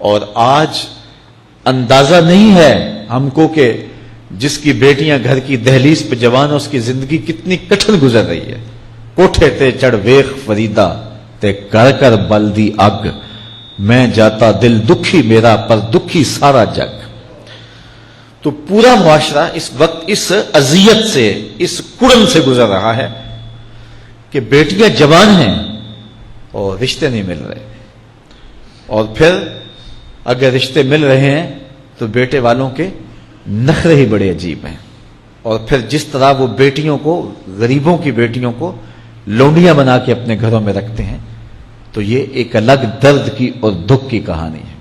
اور آج اندازہ نہیں ہے ہم کو کہ جس کی بیٹیاں گھر کی دہلیز پہ جوان اس کی زندگی کتنی کٹھن گزر رہی ہے. کوٹھے تے چڑھ ویخ فریدا تے کر کر بلدی اگ، میں جاتا دل دکھی میرا پر دکھی سارا جگ. تو پورا معاشرہ اس وقت اس اذیت سے، اس کڑن سے گزر رہا ہے کہ بیٹیاں جوان ہیں اور رشتے نہیں مل رہے، اور پھر اگر رشتے مل رہے ہیں تو بیٹے والوں کے نخرے ہی بڑے عجیب ہیں. اور پھر جس طرح وہ بیٹیوں کو، غریبوں کی بیٹیوں کو لونڈیاں بنا کے اپنے گھروں میں رکھتے ہیں، تو یہ ایک الگ درد کی اور دکھ کی کہانی ہے.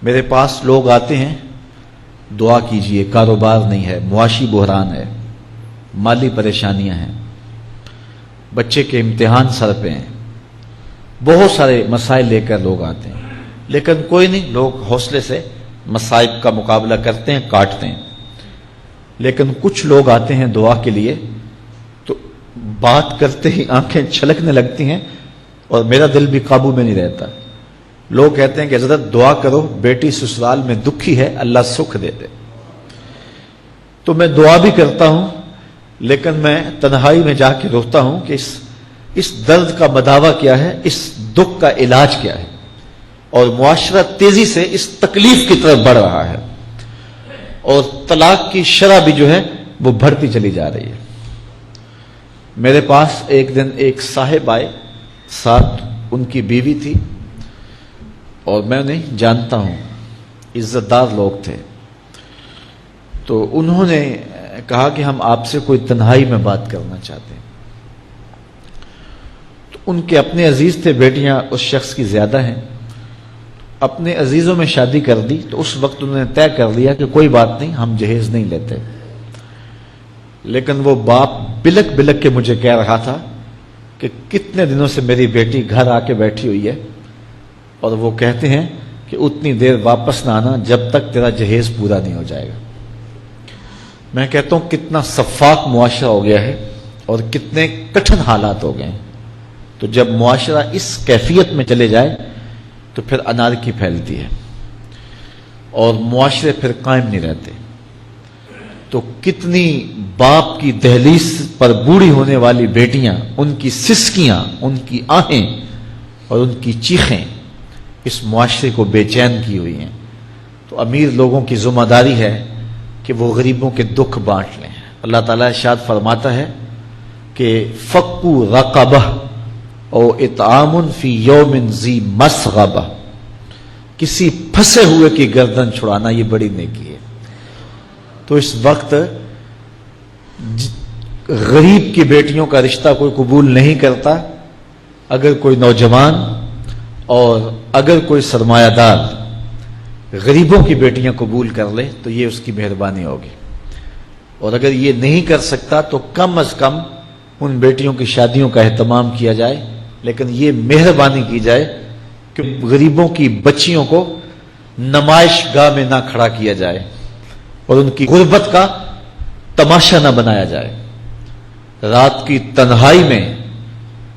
میرے پاس لوگ آتے ہیں، دعا کیجئے، کاروبار نہیں ہے، معاشی بحران ہے، مالی پریشانیاں ہیں، بچے کے امتحان سر پہ ہیں، بہت سارے مسائل لے کر لوگ آتے ہیں، لیکن کوئی نہیں، لوگ حوصلے سے مصائب کا مقابلہ کرتے ہیں، کاٹتے ہیں. لیکن کچھ لوگ آتے ہیں دعا کے لیے تو بات کرتے ہی آنکھیں چھلکنے لگتی ہیں اور میرا دل بھی قابو میں نہیں رہتا. لوگ کہتے ہیں کہ حضرت دعا کرو، بیٹی سسرال میں دکھی ہے، اللہ سکھ دے دے. تو میں دعا بھی کرتا ہوں، لیکن میں تنہائی میں جا کے روتا ہوں کہ اس درد کا مداوع کیا ہے، اس دکھ کا علاج کیا ہے. اور معاشرہ تیزی سے اس تکلیف کی طرف بڑھ رہا ہے، اور طلاق کی شرح بھی جو ہے وہ بڑھتی چلی جا رہی ہے. میرے پاس ایک دن ایک صاحب آئے، ساتھ ان کی بیوی تھی، اور میں انہیں جانتا ہوں، عزت دار لوگ تھے. تو انہوں نے کہا کہ ہم آپ سے کوئی تنہائی میں بات کرنا چاہتے ہیں. تو ان کے اپنے عزیز تھے، بیٹیاں اس شخص کی زیادہ ہیں، اپنے عزیزوں میں شادی کر دی. تو اس وقت انہوں نے طے کر لیا کہ کوئی بات نہیں، ہم جہیز نہیں لیتے. لیکن وہ باپ بلک بلک کے مجھے کہہ رہا تھا کہ کتنے دنوں سے میری بیٹی گھر آ کے بیٹھی ہوئی ہے، اور وہ کہتے ہیں کہ اتنی دیر واپس نہ آنا جب تک تیرا جہیز پورا نہیں ہو جائے گا. میں کہتا ہوں کتنا صفاق معاشرہ ہو گیا ہے اور کتنے کٹھن حالات ہو گئے ہیں. تو جب معاشرہ اس کیفیت میں چلے جائے تو پھر انارکی پھیلتی ہے اور معاشرے پھر قائم نہیں رہتے. تو کتنی باپ کی دہلیز پر بوڑھی ہونے والی بیٹیاں، ان کی سسکیاں، ان کی آہیں اور ان کی چیخیں اس معاشرے کو بے چین کی ہوئی ہیں. تو امیر لوگوں کی ذمہ داری ہے کہ وہ غریبوں کے دکھ بانٹ لیں. اللہ تعالیٰ ارشاد فرماتا ہے کہ فکو رقبہ او اطعام فی یوم ذی مسغبہ، کسی پھنسے ہوئے کی گردن چھڑانا یہ بڑی نیکی ہے. تو اس وقت غریب کی بیٹیوں کا رشتہ کوئی قبول نہیں کرتا. اگر کوئی نوجوان اور اگر کوئی سرمایہ دار غریبوں کی بیٹیاں قبول کر لے تو یہ اس کی مہربانی ہوگی. اور اگر یہ نہیں کر سکتا تو کم از کم ان بیٹیوں کی شادیوں کا اہتمام کیا جائے، لیکن یہ مہربانی کی جائے کہ غریبوں کی بچیوں کو نمائش گاہ میں نہ کھڑا کیا جائے اور ان کی غربت کا تماشا نہ بنایا جائے. رات کی تنہائی میں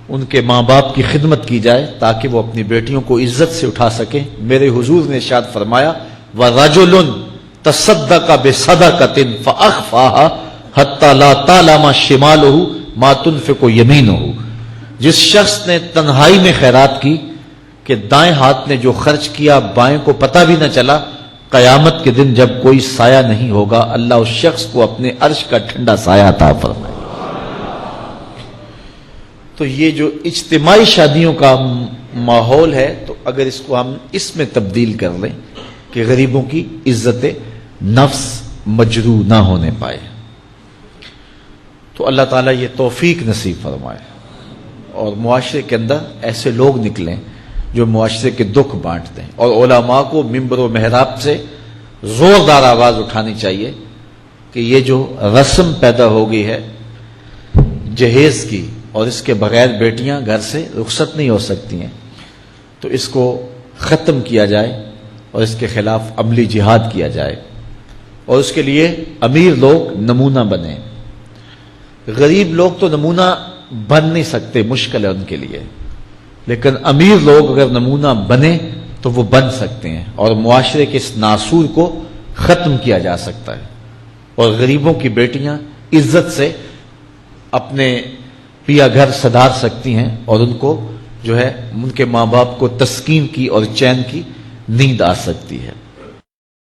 ان کے ماں باپ کی خدمت کی جائے تاکہ وہ اپنی بیٹیوں کو عزت سے اٹھا سکیں. میرے حضور نے ارشاد فرمایا وَرَجُلٌ تَصَدَّقَ بِصَدَقَةٍ فَأَخْفَاهَا حَتَّى لَا تَعْلَمَ شِمَالُهُ مَا تُنْفِقُ يَمِينُهُ. جس شخص نے تنہائی میں خیرات کی کہ دائیں ہاتھ نے جو خرچ کیا بائیں کو پتہ بھی نہ چلا، قیامت کے دن جب کوئی سایہ نہیں ہوگا اللہ اس شخص کو اپنے عرش کا ٹھنڈا سایہ عطا فرمائے. تو یہ جو اجتماعی شادیوں کا ماحول ہے، تو اگر اس کو ہم اس میں تبدیل کر لیں کہ غریبوں کی عزت نفس مجروح نہ ہونے پائے، تو اللہ تعالیٰ یہ توفیق نصیب فرمائے اور معاشرے کے اندر ایسے لوگ نکلیں جو معاشرے کے دکھ بانٹتے ہیں. اور علماء کو ممبر و محراب سے زوردار آواز اٹھانی چاہیے کہ یہ جو رسم پیدا ہو گئی ہے جہیز کی، اور اس کے بغیر بیٹیاں گھر سے رخصت نہیں ہو سکتی ہیں، تو اس کو ختم کیا جائے اور اس کے خلاف عملی جہاد کیا جائے. اور اس کے لیے امیر لوگ نمونہ بنیں. غریب لوگ تو نمونہ بن نہیں سکتے، مشکل ہے ان کے لیے، لیکن امیر لوگ اگر نمونہ بنے تو وہ بن سکتے ہیں اور معاشرے کے اس ناسور کو ختم کیا جا سکتا ہے، اور غریبوں کی بیٹیاں عزت سے اپنے پیا گھر سدھار سکتی ہیں، اور ان کو جو ہے ان کے ماں باپ کو تسکین کی اور چین کی نیند آ سکتی ہے۔